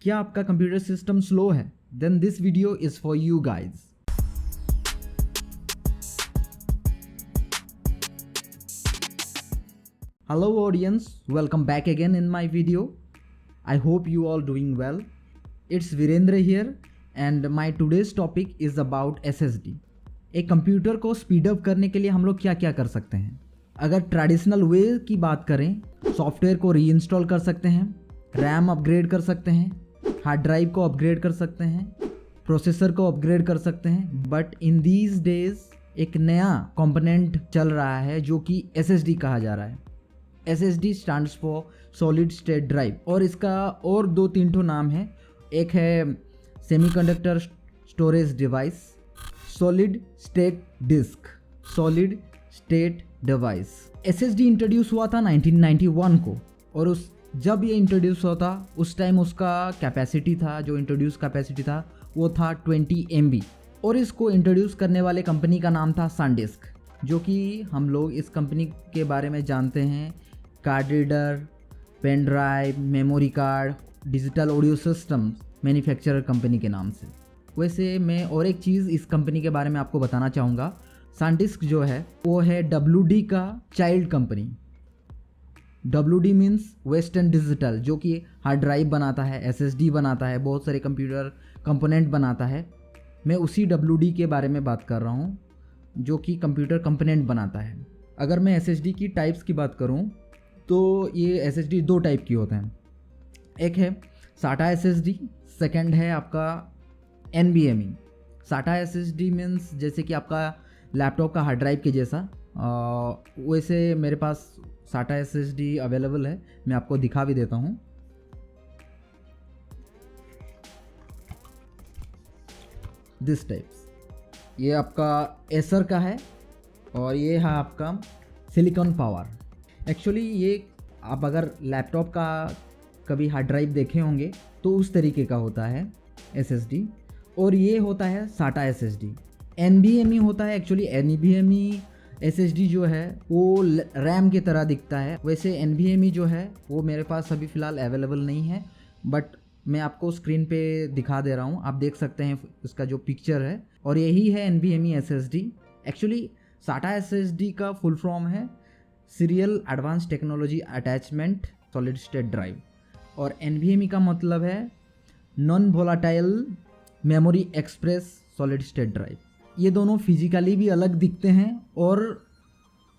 क्या आपका computer system slow है? Then this video is for you guys. Hello audience, welcome back again in my video. I hope you all doing well. It's Virendra here and my today's topic is about SSD. एक computer को speed up करने के लिए हम लोग क्या क्या कर सकते हैं? अगर ट्रेडिशनल वे की बात करें, सॉफ्टवेयर को रीइंस्टॉल कर सकते हैं, रैम अपग्रेड कर सकते हैं, हार्ड ड्राइव को अपग्रेड कर सकते हैं, प्रोसेसर को अपग्रेड कर सकते हैं। बट इन दीज डेज एक नया कंपोनेंट चल रहा है जो कि SSD कहा जा रहा है। SSD stands for solid state drive और इसका और 2-3 ठो नाम है। एक है semiconductor storage device, solid state disk, solid state device. SSD introduce हुआ था 1991 को और जब ये इंट्रोड्यूस हुआ था उस टाइम उसका कैपेसिटी था, जो इंट्रोड्यूस कैपेसिटी था वो था 20 MB और इसको इंट्रोड्यूस करने वाले कंपनी का नाम था SanDisk, जो कि हम लोग इस कंपनी के बारे में जानते हैं card reader, pen drive, memory card, digital audio system manufacturer company के नाम से। वैसे मैं और एक चीज़ इस कंपनी के बारे में आपको बताना चाहूँगा। SanDisk जो है वो है WD का child company. WD means western digital, जो कि हार्ड ड्राइव बनाता है, SSD बनाता है, बहुत सारे कंप्यूटर कंपोनेंट बनाता है। मैं उसी WD के बारे में बात कर रहा हूँ जो कि कंप्यूटर कंपोनेंट बनाता है। अगर मैं SSD की टाइप्स की बात करूँ तो ये SSD 2 टाइप की होते हैं। एक है SATA SSD, सेकंड है आपका NVMe। SATA SSD मीन्स जैसे कि आपका लैपटॉप का हार्ड ड्राइव के जैसा। वैसे मेरे पास SATA SSD अवेलेबल है, मैं आपको दिखा भी देता हूँ। दिस टाइप्स, ये आपका एसर का है और ये है आपका सिलिकॉन पावर। एक्चुअली ये आप अगर लैपटॉप का कभी हार्ड ड्राइव देखे होंगे तो उस तरीके का होता है SSD, और ये होता है SATA SSD। NVMe होता है, एक्चुअली NVMe SSD जो है वो रैम की तरह दिखता है। वैसे NVMe जो है वो मेरे पास अभी फ़िलहाल अवेलेबल नहीं है, बट मैं आपको स्क्रीन पे दिखा दे रहा हूँ, आप देख सकते हैं इसका जो पिक्चर है, और यही है NVMe SSD। Actually SATA SSD का फुल फॉर्म है serial advance technology attachment solid state drive, और NVMe का मतलब है non volatile memory express solid state drive. ये दोनों फिजिकली भी अलग दिखते हैं और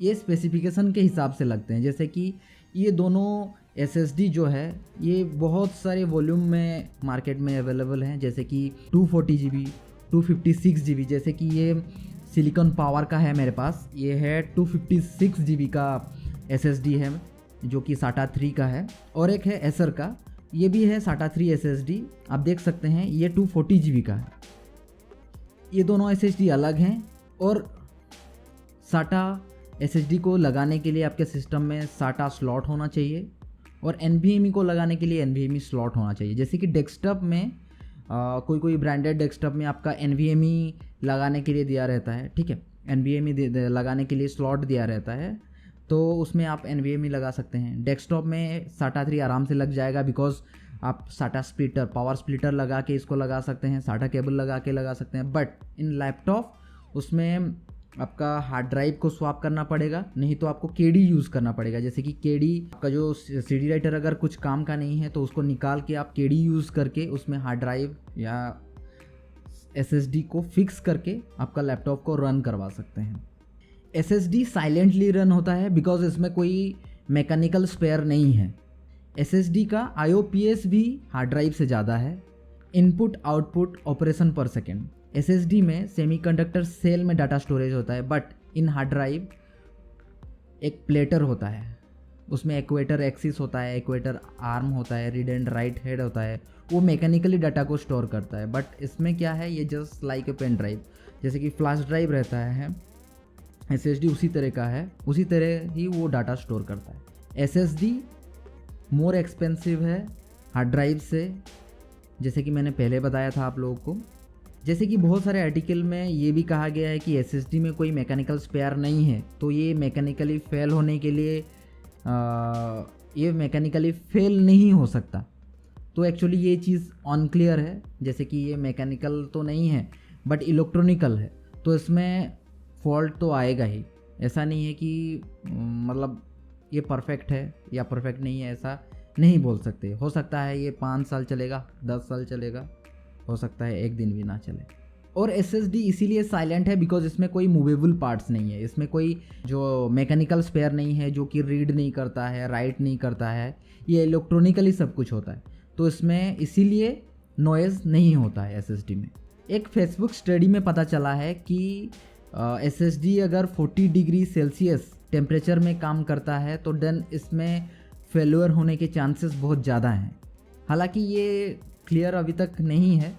ये स्पेसिफिकेशन के हिसाब से लगते हैं। जैसे कि ये दोनों SSD जो है ये बहुत सारे वॉल्यूम में मार्केट में अवेलेबल हैं, जैसे कि 240 GB, 256 GB। जैसे कि ये सिलिकॉन पावर का है मेरे पास, ये है 256 GB का SSD है जो कि SATA 3 का है, और एक है एसर का, ये भी है SATA 3 SSD। आप देख सकते हैं ये 240 GB का है। ये दोनों SSD अलग हैं, और SATA SSD को लगाने के लिए आपके सिस्टम में SATA स्लॉट होना चाहिए और NVMe को लगाने के लिए NVMe स्लॉट होना चाहिए। जैसे कि डेस्कटॉप में कोई ब्रांडेड डेस्कटॉप में आपका NVMe लगाने के लिए दिया रहता है, ठीक है, NVMe लगाने के लिए स्लॉट दिया रहता है, तो उसमें आप NVMe लगा सकते हैं। डेस्कटॉप में SATA 3 आराम से लग जाएगा, बिकॉज आप SATA स्प्लिटर, पावर स्प्लिटर लगा के इसको लगा सकते हैं, SATA केबल लगा सकते हैं। बट इन लैपटॉप उसमें आपका हार्ड ड्राइव को स्वैप करना पड़ेगा, नहीं तो आपको KD यूज़ करना पड़ेगा। जैसे कि KD का जो CD राइटर अगर कुछ काम का नहीं है तो उसको निकाल के आप KD यूज़ करके उसमें हार्ड ड्राइव या SSD को फिक्स करके आपका लैपटॉप को रन करवा सकते हैं। SSD साइलेंटली रन होता है बिकॉज इसमें कोई मैकेनिकल स्पेयर नहीं है। SSD का IOPS भी हार्ड ड्राइव से ज़्यादा है, इनपुट आउटपुट ऑपरेशन पर सेकेंड। SSD में सेमीकंडक्टर सेल में डाटा स्टोरेज होता है, बट इन हार्ड ड्राइव एक प्लेटर होता है, उसमें एक्वेटर एक्सिस होता है, एक्वेटर आर्म होता है, रीड एंड राइट हेड होता है, वो मैकेनिकली डाटा को स्टोर करता है। बट इसमें क्या है, ये just like a pen drive, जैसे कि फ्लैश ड्राइव रहता है, SSD उसी तरह का है, उसी तरह ही वो डाटा स्टोर करता है। SSD मोर एक्सपेंसिव है हार्ड ड्राइव से, जैसे कि मैंने पहले बताया था आप लोगों को। जैसे कि बहुत सारे आर्टिकल में ये भी कहा गया है कि SSD में कोई मैकेनिकल स्पेयर नहीं है, तो ये मैकेनिकली फेल नहीं हो सकता। तो एक्चुअली ये चीज़ अनक्लियर है, जैसे कि ये मैकेनिकल तो नहीं है बट इलेक्ट्रॉनिकल है, तो इसमें फॉल्ट तो आएगा ही। ऐसा नहीं है कि मतलब ये परफेक्ट है या परफेक्ट नहीं है, ऐसा नहीं बोल सकते। हो सकता है ये 5 साल चलेगा, 10 साल चलेगा, हो सकता है एक दिन भी ना चले। और SSD इसीलिए साइलेंट है बिकॉज इसमें कोई मूवेबल पार्ट्स नहीं है, इसमें कोई जो मैकेनिकल स्पेयर नहीं है जो कि रीड नहीं करता है, राइट नहीं करता है, ये इलेक्ट्रॉनिकली सब कुछ होता है, तो इसमें इसीलिए नॉइज़ नहीं होता है SSD में। एक फेसबुक स्टडी में पता चला है कि SSD अगर 40 डिग्री सेल्सियस टेम्परेचर में काम करता है तो देन इसमें फेल्योर होने के चांसेस बहुत ज़्यादा हैं। हालांकि ये क्लियर अभी तक नहीं है।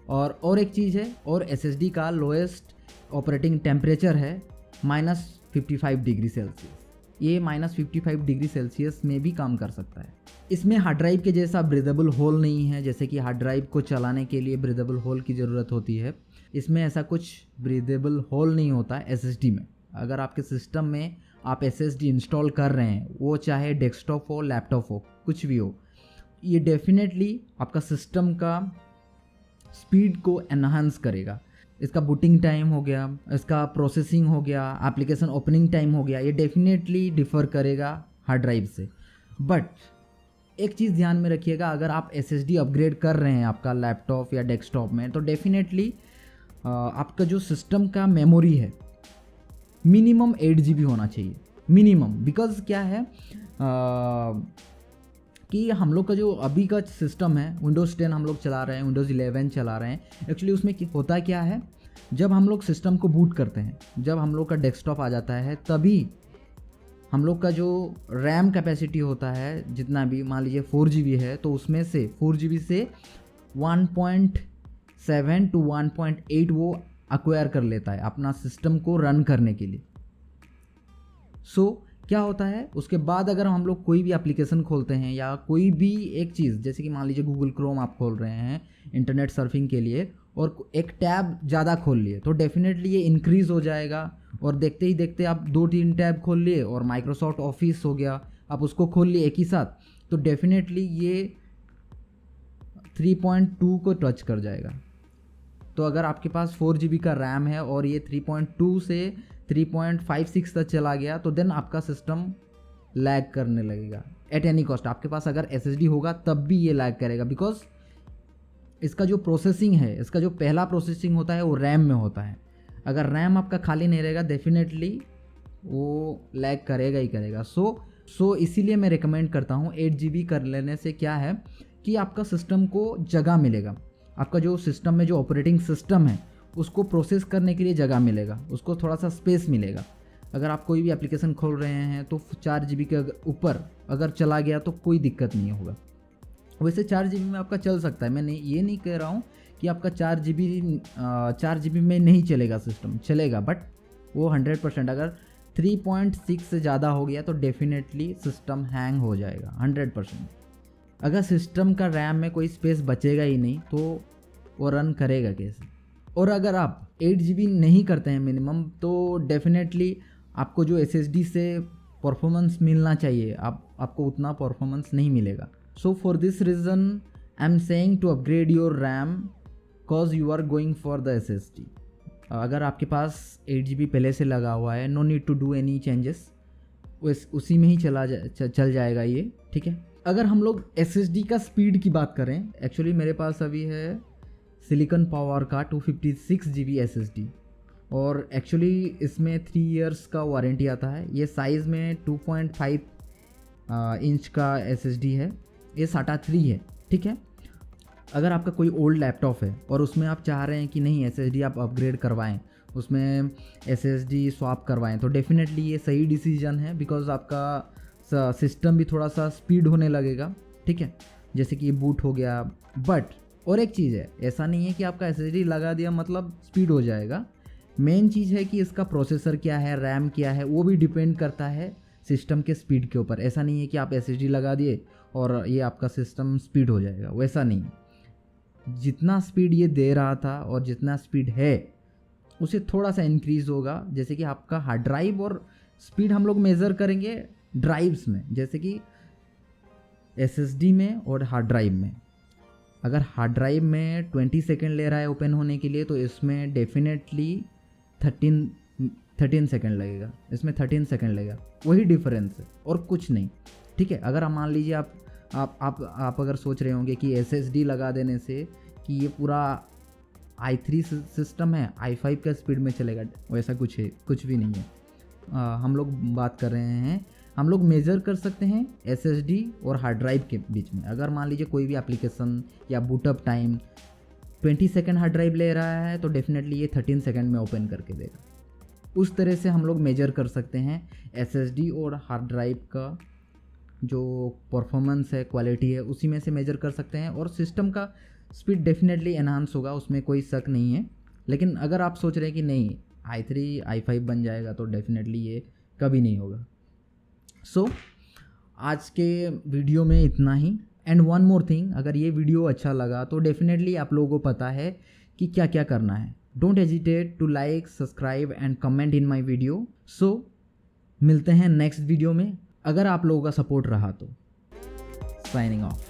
और एक चीज़ है, और SSD का लोएस्ट ऑपरेटिंग टेम्परेचर है -55 डिग्री सेल्सियस। ये -55 डिग्री सेल्सियस में भी काम कर सकता है। इसमें हार्ड ड्राइव के जैसा ब्रीदेबल होल नहीं है, जैसे कि हार्ड ड्राइव को चलाने के लिए ब्रीदेबल होल की ज़रूरत होती है, इसमें ऐसा कुछ ब्रीदेबल होल नहीं होता है SSD में। अगर आपके सिस्टम में आप SSD इंस्टॉल कर रहे हैं, वो चाहे डेस्कटॉप हो, लैपटॉप हो, कुछ भी हो, ये डेफिनेटली आपका सिस्टम का स्पीड को एनहांस करेगा। इसका बूटिंग टाइम हो गया, इसका प्रोसेसिंग हो गया, एप्लीकेशन ओपनिंग टाइम हो गया, ये डेफिनेटली डिफ़र करेगा हार्ड ड्राइव से। बट एक चीज़ ध्यान में रखिएगा, अगर आप SSD अपग्रेड कर रहे हैं आपका लैपटॉप या डेस्कटॉप में, तो डेफिनेटली आपका जो सिस्टम का मेमोरी है मिनिमम 8 GB होना चाहिए, मिनिमम। बिकॉज क्या है कि हम लोग का जो अभी का सिस्टम है, विंडोज़ 10 हम लोग चला रहे हैं, विंडोज़ 11 चला रहे हैं, एक्चुअली उसमें होता क्या है, जब हम लोग सिस्टम को बूट करते हैं, जब हम लोग का डेस्कटॉप आ जाता है, तभी हम लोग का जो रैम कैपेसिटी होता है, जितना भी मान लीजिए 4 GB है, तो उसमें से 4 GB से 1.7 to 1.8 वो एक्वायर कर लेता है अपना सिस्टम को रन करने के लिए। सो क्या होता है, उसके बाद अगर हम लोग कोई भी एप्लीकेशन खोलते हैं या कोई भी एक चीज़, जैसे कि मान लीजिए गूगल क्रोम आप खोल रहे हैं इंटरनेट सर्फिंग के लिए, और एक टैब ज़्यादा खोल लिए, तो डेफिनेटली ये इंक्रीज़ हो जाएगा, और देखते ही देखते आप 2-3 टैब खोल लिए और माइक्रोसॉफ्ट ऑफिस हो गया, आप उसको खोल लिए एक ही साथ, तो डेफिनेटली ये 3.2 को टच कर जाएगा। तो अगर आपके पास 4 GB का रैम है और ये 3.2 से 3.56 तक चला गया, तो देन आपका सिस्टम लैग करने लगेगा एट एनी कॉस्ट। आपके पास अगर SSD होगा तब भी ये लैग करेगा, बिकॉज इसका जो प्रोसेसिंग है, इसका जो पहला प्रोसेसिंग होता है वो रैम में होता है। अगर रैम आपका खाली नहीं रहेगा, डेफिनेटली वो लैग करेगा ही करेगा। सो इसीलिए मैं रिकमेंड करता हूँ 8 GB कर लेने से क्या है कि आपका सिस्टम को जगह मिलेगा, आपका जो सिस्टम में जो ऑपरेटिंग सिस्टम है उसको प्रोसेस करने के लिए जगह मिलेगा, उसको थोड़ा सा स्पेस मिलेगा। अगर आप कोई भी एप्लीकेशन खोल रहे हैं तो 4 GB के ऊपर अगर चला गया तो कोई दिक्कत नहीं होगा। वैसे 4 GB में आपका चल सकता है, मैं ये नहीं कह रहा हूँ कि आपका 4 GB में नहीं चलेगा, सिस्टम चलेगा, बट वो 100%। अगर 3.6 से ज़्यादा हो गया तो डेफिनेटली सिस्टम हैंग हो जाएगा 100%। अगर सिस्टम का रैम में कोई स्पेस बचेगा ही नहीं तो वो रन करेगा कैसे। और अगर आप 8 GB नहीं करते हैं मिनिमम, तो डेफिनेटली आपको जो SSD से परफॉर्मेंस मिलना चाहिए, आपको उतना परफॉर्मेंस नहीं मिलेगा। So for this reason I am saying to upgrade your RAM cause you are going for the SSD। अगर आपके पास 8 GB पहले से लगा हुआ है, no need to do any changes, उसी में ही चल जाएगा ये, ठीक है। अगर हम लोग SSD का स्पीड की बात करें, एक्चुअली मेरे पास अभी है सिलिकॉन पावर का 256 GB SSD, और एक्चुअली इसमें 3 इयर्स का वारंटी आता है। ये साइज़ में 2.5 इंच का SSD है, ये SATA 3 है, ठीक है। अगर आपका कोई ओल्ड लैपटॉप है और उसमें आप चाह रहे हैं कि नहीं SSD आप अपग्रेड करवाएं, उसमें SSD स्वैप करवाएं, तो डेफिनेटली ये सही डिसीजन है, बिकॉज आपका सिस्टम भी थोड़ा सा स्पीड होने लगेगा, ठीक है, जैसे कि बूट हो गया। बट और एक चीज़ है, ऐसा नहीं है कि आपका SSD लगा दिया मतलब स्पीड हो जाएगा। मेन चीज़ है कि इसका प्रोसेसर क्या है, रैम क्या है, वो भी डिपेंड करता है सिस्टम के स्पीड के ऊपर। ऐसा नहीं है कि आप SSD लगा दिए और ये आपका सिस्टम स्पीड हो जाएगा, वैसा नहीं। जितना स्पीड ये दे रहा था और जितना स्पीड है उसे थोड़ा सा इंक्रीज़ होगा। जैसे कि आपका हार्ड ड्राइव और स्पीड हम लोग मेज़र करेंगे ड्राइव्स में, जैसे कि SSD में और हार्ड ड्राइव में। अगर हार्ड ड्राइव में 20 सेकेंड ले रहा है ओपन होने के लिए, तो इसमें डेफिनेटली 13 सेकेंड लगेगा, इसमें 13 सेकेंड लगेगा। वही डिफरेंस है और कुछ नहीं, ठीक है। अगर आप मान लीजिए आप अगर सोच रहे होंगे कि SSD लगा देने से कि ये पूरा i3 सिस्टम है i5 का स्पीड में चलेगा, वैसा कुछ भी नहीं है। हम लोग बात कर रहे हैं, हम लोग मेज़र कर सकते हैं SSD और हार्ड ड्राइव के बीच में। अगर मान लीजिए कोई भी एप्लीकेशन या boot up time 20 second hard drive ले रहा है, तो डेफिनेटली ये 13 सेकेंड में ओपन करके देगा। उस तरह से हम लोग मेजर कर सकते हैं SSD और हार्ड ड्राइव का जो परफॉर्मेंस है, क्वालिटी है, उसी में से मेजर कर सकते हैं। और सिस्टम का स्पीड डेफिनेटली एनहांस होगा, उसमें कोई शक नहीं है। लेकिन अगर आप सोच रहे हैं कि नहीं i3 i5 बन जाएगा, तो डेफिनेटली ये कभी नहीं होगा। सो आज के वीडियो में इतना ही। एंड वन मोर थिंग, अगर ये वीडियो अच्छा लगा तो डेफिनेटली आप लोगों को पता है कि क्या क्या करना है। Don't hesitate to like, subscribe and comment in my video. So मिलते हैं नेक्स्ट वीडियो में, अगर आप लोगों का सपोर्ट रहा तो। Signing off.